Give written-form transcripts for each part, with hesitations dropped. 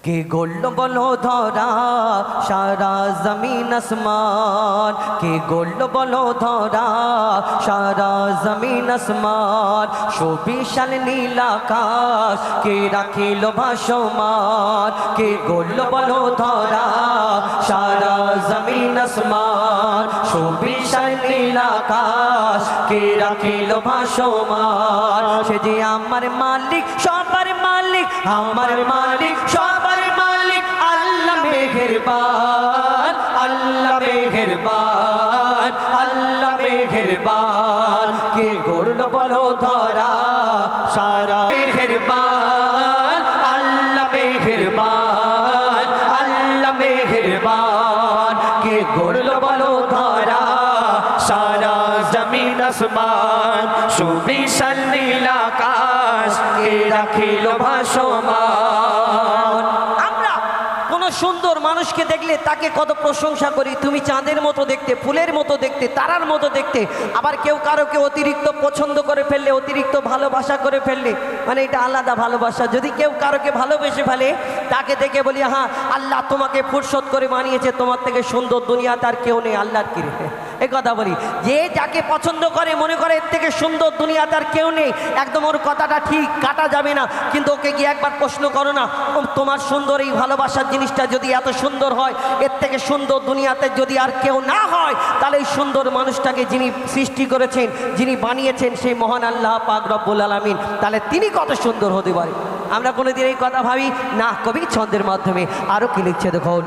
কে গড়ল বলো ধরা সারা জমিন আসমান, কে গড়ল বলো ধরা সারা জমিন আসমান, সুবিশাল নীল আকাশ কে রাখিল ভাসমান, কে গড়ল বলো ধরা সারা জমিন আসমান, সুবিশাল নীল আকাশ কে রাখিল ভাসমান। সে যে আমার মালিক সবার মালিক, আমার মালিক সবার মালিক, আল্লাহ মেহেরবান, আল্লাহ মেহেরবান, আল্লাহ মেহেরবান। কে গড়ল বলো ধরা সারা মেহেরবান, আল্লাহ মেহেরবান, আল্লাহ মেহেরবান। কে গড়ল বলো ধরা সারা জমিন আসমান, সুবিশাল নীল আকাশ কে রাখিল ভাসমান। আমরা কোন সুন্দর মানুষকে দেখলে তাকে কত প্রশংসা করি, তুমি চাঁদের মতো দেখতে, ফুলের মতো দেখতে, তারার মতো দেখতে। আবার কেউ কারোকে অতিরিক্ত পছন্দ করে ফেললে, অতিরিক্ত ভালোবাসা করে ফেললে, মানে এটা আলাদা ভালোবাসা। যদি কেউ কারোকে ভালোবেসে ফেলে, তাকে দেখে বলি হ্যাঁ আল্লাহ তোমাকে ফুরসত করে বানিয়েছে, তোমার থেকে সুন্দর দুনিয়া তার কেউ নেই, আল্লাহর কি এ কথা বলি। যে যাকে পছন্দ করে মনে করে এর থেকে সুন্দর দুনিয়া তার কেউ নেই, একদম ওর কথাটা ঠিক, কাটা যাবে না। কিন্তু ওকে গিয়ে একবার প্রশ্ন করো না, তোমার সুন্দর এই ভালোবাসার জিনিসটা যদি এত সুন্দর হয়, এর থেকে সুন্দর দুনিয়াতে যদি আর কেউ না হয়, তাহলে এই সুন্দর মানুষটাকে যিনি সৃষ্টি করেছেন, যিনি বানিয়েছেন, সেই মহান আল্লাহ পাক রব্বুল আলামিন, তাহলে তিনি কত সুন্দর হতে পারে। আমরা কোনোদিন এই কথা ভাবি না। কবি ছন্দের মাধ্যমে আরো কি লিখছে দেখুন।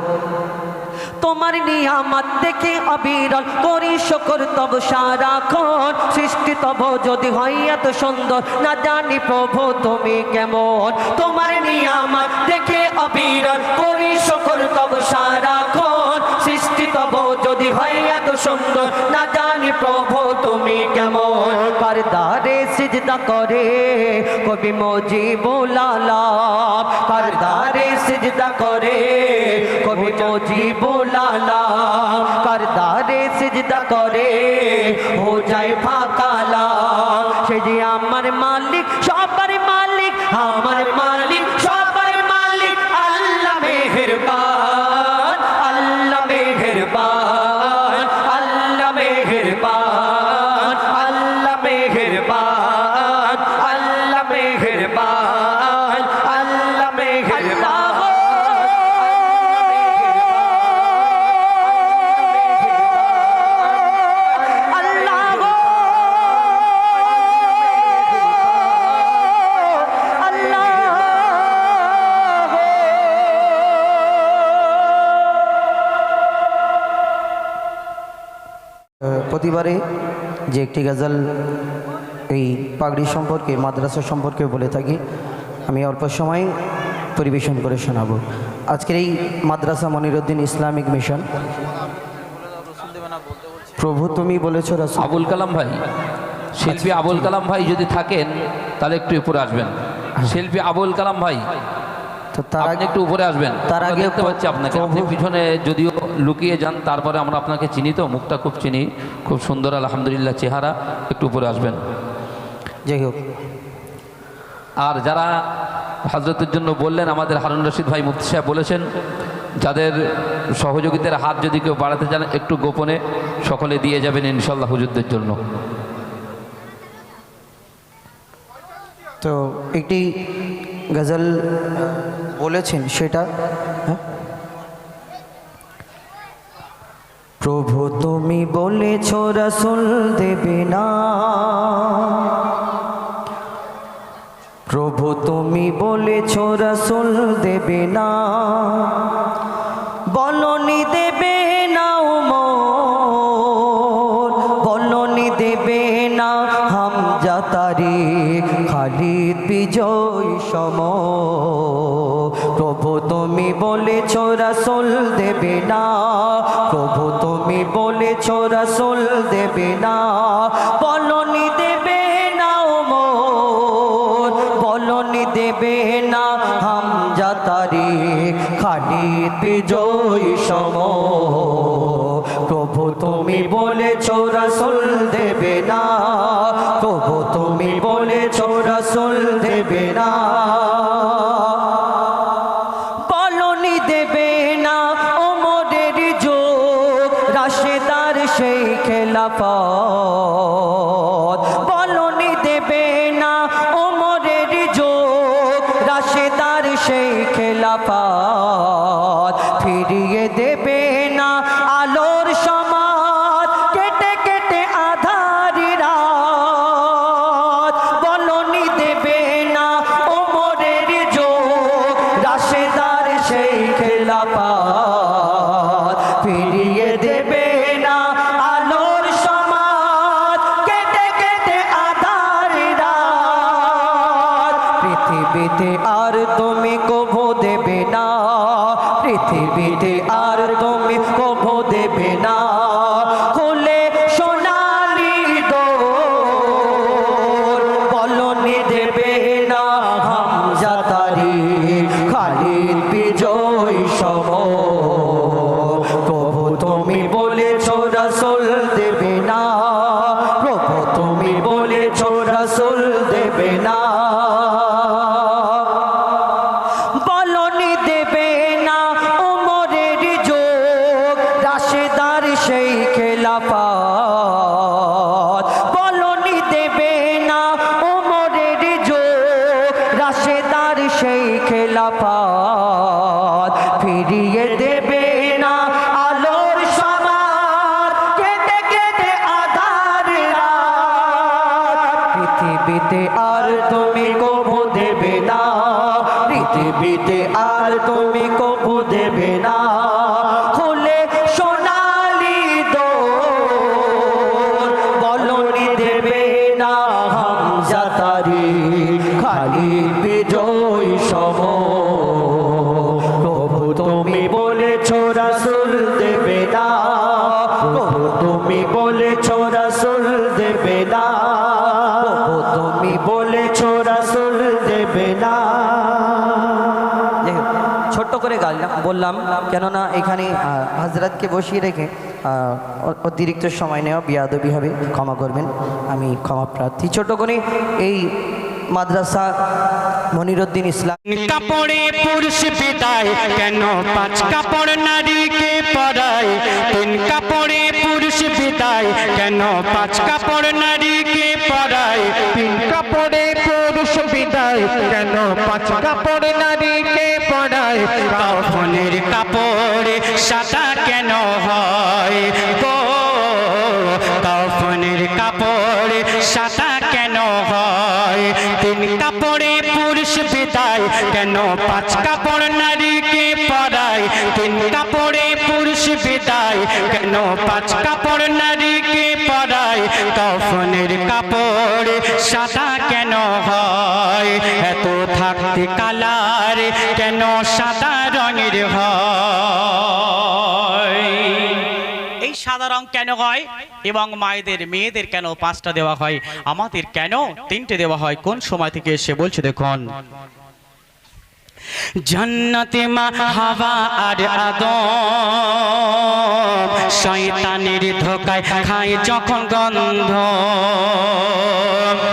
তোমার নিয়ামত দেখে অবিরল করি শুকর তব সারাক্ষণ, সৃষ্টি তব যদি হয় এত সুন্দর, না জানি প্রভু তুমি কেমন। তোমার নিয়ামত দেখে অবিরল করি শুকর তব সারাক্ষণ, সৃষ্টি তব যদি হয় এত সুন্দর, না জানি প্রভু তুমি কেমন। কারদারে সিজদা করে কবি মুজিবুল আলাম, কারদারে সিজদা করে কবি মুজিবুল আলাম, কারদারে সিজদা করে হো যায় ফাকালা। সে যে আমার মালিক সবার মালিক, আমার মালিক সবার মালিক, আল্লাহ মেহেরবান, আল্লাহ মেহেরবান, আল্লাহ মেহেরবান, আল্লাহ মেহেরবান, আল্লাহ মেহেরবান, আল্লাহ মেহেরবান। প্রতিবারে যে একটি গজল এই পাগড়ি সম্পর্কে, মাদ্রাসা সম্পর্কে বলে থাকি, আমি অল্প সময় পরিবেশন করে শোনাবো। আজকের এই মাদ্রাসা মনিরুদ্দিন ইসলামিক মিশন। প্রভু তুমি বলেছ রাসূল। আবুল কালাম ভাই, শিল্পী আবুল কালাম ভাই যদি থাকেন তাহলে একটু উপরে আসবেন। শিল্পী আবুল কালাম ভাই, তো তার আপনি একটু উপরে আসবেন। তার আগে দেখতে পাচ্ছি আপনাকে, আপনি পিছনে যদিও লুকিয়ে যান, তারপরে আমরা আপনাকে চিনি, তো মুখটা খুব চিনি, খুব সুন্দর আলহামদুলিল্লাহ চেহারা। একটু উপরে আসবেন। যাই হোক, আর যারা হজরতের জন্য বললেন, আমাদের হারুন রশিদ ভাই মুফতি সাহেব বলেছেন, যাদের সহযোগিতার হাত যদি কেউ বাড়াতে চান একটু গোপনে সকলে দিয়ে যাবেন ইনশাল্লাহ হুজুরদের জন্য। তো একটি গজল বলেছেন সেটা, হ্যাঁ। প্রভু তুমি বলেছ রাসূল দেবে না, প্রভু তুমি বলেছ রাসূল দেবে না, বলনি দেবে না ওমর, বলনি দেবে না হামজা তারিক খালিদ বিজয় সম। প্রভু তুমি বলেছ রাসূল দেবে না, প্রভু তুমি বলেছ রাসূল দেবে না, বলনি দেবে না ওমর, বলনি দেবে না হামজা তারিক খালিদ বিজয় সম। প্রভু তুমি বলেছ রাসূল দেবে না, প্রভু তুমি বলেছ রাসূল দেবে না, বল সেই খেলাফত বলনি দেবে না ওমরের যোগ রাশেদার সেই খেলাফত ফিরিয়ে দেবে না আলোর সমাজ কেটে কেটে আধারি রাত বলনি দেবে না ওমরের যোগ রাশেদার সেই খেলাফত ফিরিয়ে দেবে না আলোর সমাজ কেটে কেটে আধারি রাত পৃথিবীতে আর তুমি কভু দেবে না পৃথিবীতে আর তুমি কভু দেবে না খুলে সোনালি দোর বলনি দেবে না হামজা তারিখ খালিদ বিজয় সম প্রভু তুমি বলেছ রাসূল দেবে না প্রভু তুমি বলেছ রাসূল দেবে না বলনি দেবে না ওমরের যোগ রাশেদার সেই খেলাফত বলনি দেবে না ওমরের যোগ রাশেদার সেই খেলাফত ফিরিয়ে দেবে না আলোর সমাজ কেটে কেটে আধার রাত পৃথিবীতে আর তুমি কভু দেবে না পৃথিবীতে আর তুমি কভু দেবে না খুলে সোনালি দোর বলনি দেবে না হামজা তারিখ খালিদ বিজয় সম প্রভু তুমি বলেছ রাসূল দেবে না প্রভু তুমি বলেছ রাসূল দেবে না প্রভু তুমি বলেছ রাসূল দেবে না ছোট্ট করে বললাম কেননা এখানে হযরতকে বসিয়ে রেখে অতিরিক্ত সময় নেওয়া বিয়াদবি হবে ক্ষমা করবেন আমি ক্ষমা প্রার্থী ছোট করে এই মাদ্রাসা মনিরুদ্দিন ইসলাম কাপড়ে পুরুষ বিদায় কেন পাঁচ কাপড় নারীকে পরায় তিন কাপড়ে পুরুষ বিদায় কেন পাঁচ কাপড় নারীকে পরায় তিন কাপড়ে পুরুষ বিদায় কেন পাঁচ কাপড় নারীকে পড়ায় কাফনের কাপড়ে সাদা কেন হয় গো কাফনের কাপড়ে সাদা কেন হয় তিন কাপড়ে পুরুষ বিদায় কেন পাঁচ কাপড় নারীকে পরায় তিন কাপড়ে পুরুষ বিদায় কেন পাঁচ কাপড় নারীকে পরায় কাফনের কাপড়ে সাদা কেন হয় এত থাকতে কালার কেন সাদা রঙের হয় এই সাদা রং কেন হয় এবং মায়েদের মেয়েদের কেন পাঁচটা দেওয়া হয় আমাদের কেন তিনটে দেওয়া হয় কোন সময় থেকে এসে বলছে দেখুন জান্নাতে মা হাওয়া আর আদম শয়তানের ধোকায় খায় যখন গন্ধ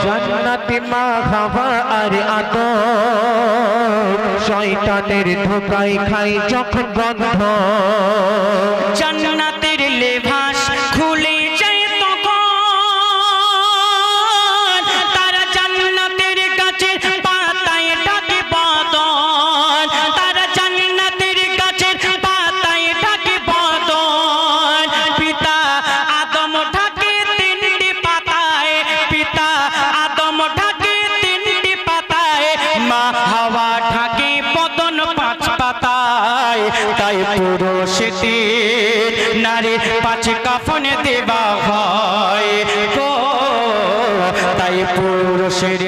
জান্নাতে মা হাওয়া আর আদম শয়তানের ধোকায় খায় যখন গন্ধ জান্নাতের লেবাস খুলে যায় তখন তারা জান্নাতের গাছের পাতায় ডাকে বদন তারা জান্নাতের গাছের পাতায় ডাকে বদন পিতা আদম ঢাকে তিনটি পাতায় পিতা আদম ঢাকে তিনটি পাতায় মা হাওয়া ঢাকে বদন পাঁচ পাতায় তাই পুরুষদের নারীর পাঁচ কাফনে দেওয়া হয় গো তাই পুরুষের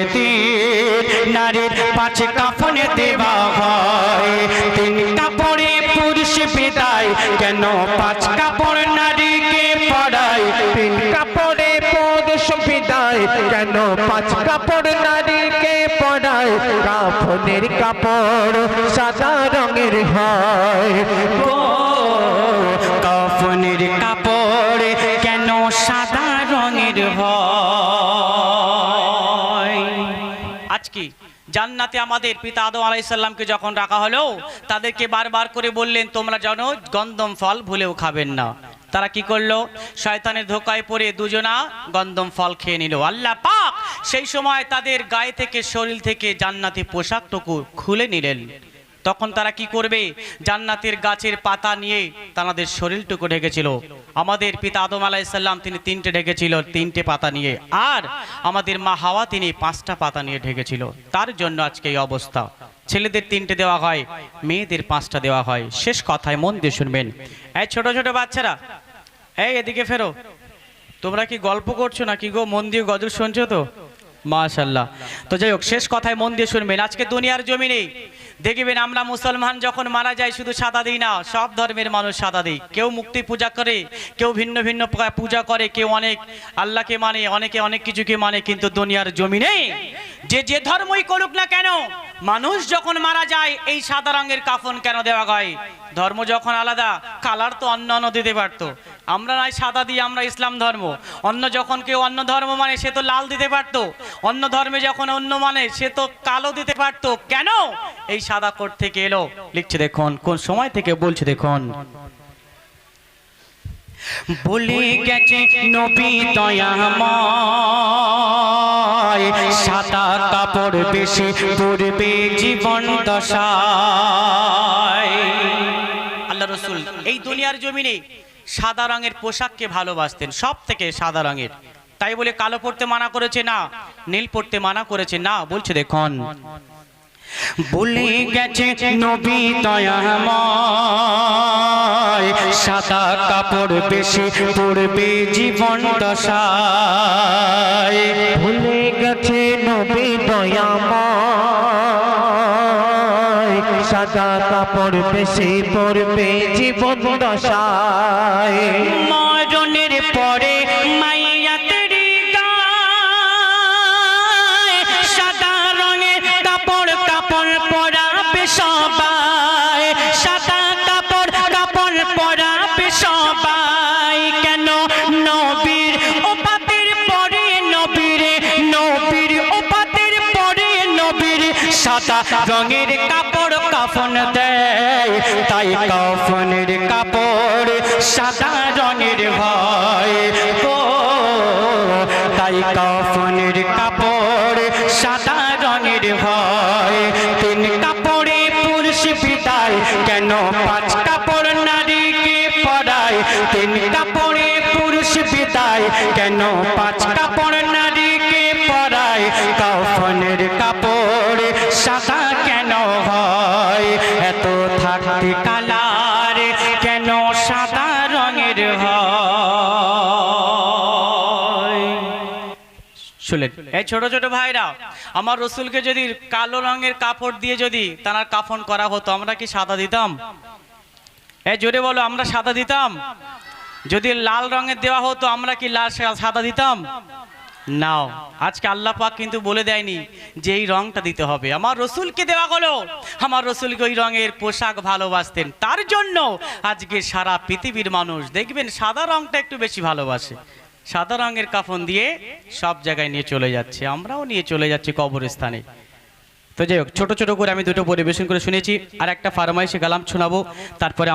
নারীর পাঁচ কাফনে দেওয়া হয় তিন কাপড়ে পুরুষ বিদায় কেন পাঁচ কাপড় নারীকে পরায় তিন কাপড়ে পুরুষ বিদায় কেন পাঁচ কাপড় নারীকে পড়ায় কাফনের কাপড় সাদা রঙের হয় গো কাফনের কাপড় কেন সাদা রঙের হয় আজকে জান্নাতে আমাদের পিতা আদম আলাইহিস সালামকে যখন রাখা হলো তাদেরকে বারবার করে বললেন তোমরা জানো গন্ধম ফল ভুলেও খাবেন না তারা কি করলো? শয়তানের ধোকায় পড়ে দুজনা গন্ধম ফল খেয়ে নিল। আল্লাহ পাক সেই সময় তাদের গায়ে থেকে, শরীর থেকে জান্নাতি পোশাকটুকু খুলে নিলেন। তখন তারা কি করবে? জান্নাতের গাছের পাতা নিয়ে তাদের শরীরটুকু ঢেকেছিল। আমাদের পিতা আদম আলাইহিস সালাম তিনি 3টে ঢেকেছিল, 3টে পাতা নিয়ে, আর আমাদের মা হাওয়া তিনি 5টা পাতা নিয়ে ঢেকেছিল। তার জন্য আজকে এই অবস্থা। ছেলেদের 3টে দেওয়া হয়, মেয়েদের 5টা দেওয়া হয়। শেষ কথায় মন দিয়ে শুনবেন। এই ছোট ছোট বাচ্চারা, এই এদিকে ফেরো। তোমরা কি গল্প করছো না কি গো? মন দিয়ে গজল শুনছো তো? মাশাআল্লাহ। তো যাই হোক, শেষ কথায় মন দিয়ে শুনবেন। আজকে দুনিয়ার জমিনে দেখবেন আমরা মুসলমান যখন মারা যায় শুধু সাদা দিই না, সব ধর্মের মানুষ সাদা দিই। কেউ মুক্তি পূজা করে, কেউ ভিন্ন ভিন্ন পূজা করে, কেউ অনেক আল্লাহকে মানে, অনেকে অনেক কিছুকে মানে। কিন্তু দুনিয়ার জমিনে যে ধর্মই করুক না কেন, মানুষ যখন মারা যায় এই সাদা রঙের কাফন কেন দেওয়া হয়? ধর্ম যখন আলাদা, কালার তো অন্য অন্য দিতে পারতো। আমরা নাই সাদা দিই, আমরা ইসলাম ধর্ম। অন্য যখন কেউ অন্য ধর্ম মানে সে তো লাল দিতে পারতো। অন্য ধর্মে যখন অন্য মানে সে তো কালো দিতে পারতো। কেন এই সাদা কোট থেকে এলো? লিখছে দেখুন, কোন সময় থেকে বলছে দেখুন। বলে গেছে নবী দয়াময়, সাদা কাপড় বেশি পরবে জীবন দশায়। আল্লাহ রাসূল এই দুনিয়ার জমিনে সাদা রঙের পোশাককে ভালোবাসতেন, সব থেকে সাদা রঙের। তাই বলে কালো পরতে মানা করেছে না, নীল পরতে মানা করেছে না। বলছে দেখুন, বলে গেছে নবী দয়াময়, সাদা কাপড় বেশি পরবে জীবন দশায়। ভুলে গেছে নবী দয়াময়, সাদা কাপড় বেশি পরবে জীবন দশায়। মরণের পরে মাইয়াতের গায়ে সাদা রঙের কাপড় পরাবে সবাই, সাদা কাপড় পরাবে সবাই। কেন? নবীর ওপাতের পরে নবীর ওপাতের পরে নবীর সাদা রঙের কাপড় কাফন দেয়। তাই কাফনের কাপড় সাদা রঙের হয় গো, তাই কাফনের কাপড় সাদা রঙের হয়। 3 কাপড়ে পুরুষ বিদায়, কেন 5 কাপড় নারীকে পরায়? 3 কাপড়ে পুরুষ বিদায়, কেন 5 কাপড় নারীকে পরায়? কাফনের কাপড় সাদা কেন হয়? এত থাকতে কালার কেন সাদা রঙের হয়? শুনলেন? এই ছোট ছোট ভাইরা, আমার রসুলকে যদি কালো রঙের কাপড় দিয়ে যদি তার কাফন করা হতো, আমরা কি সাদা দিতাম? এই জোরে বলো, আমরা সাদা দিতাম? যদি লাল রঙের দেওয়া হতো, আমরা কি লাল সাদা দিতাম? নাও, আজকে আল্লাহ পাক কিন্তু বলে দেয়নি যে এই রংটা দিতে হবে। আমার রসুলকে দেওয়া হলো, আমার রসুলকে ওই রঙের পোশাক ভালোবাসতেন। তার জন্য আজকে সারা পৃথিবীর মানুষ দেখবেন সাদা রংটা একটু বেশি ভালোবাসে। সাদা রঙের কাফন দিয়ে সব জায়গায় নিয়ে চলে যাচ্ছে, আমরাও নিয়ে চলে যাচ্ছি কবরস্থানে। তো যাই হোক, ছোট ছোট করে আমি দুটো পরিবেশন করে শুনেছি। আর একটা ফারমাইশে গালাম শোনাবো, তারপরে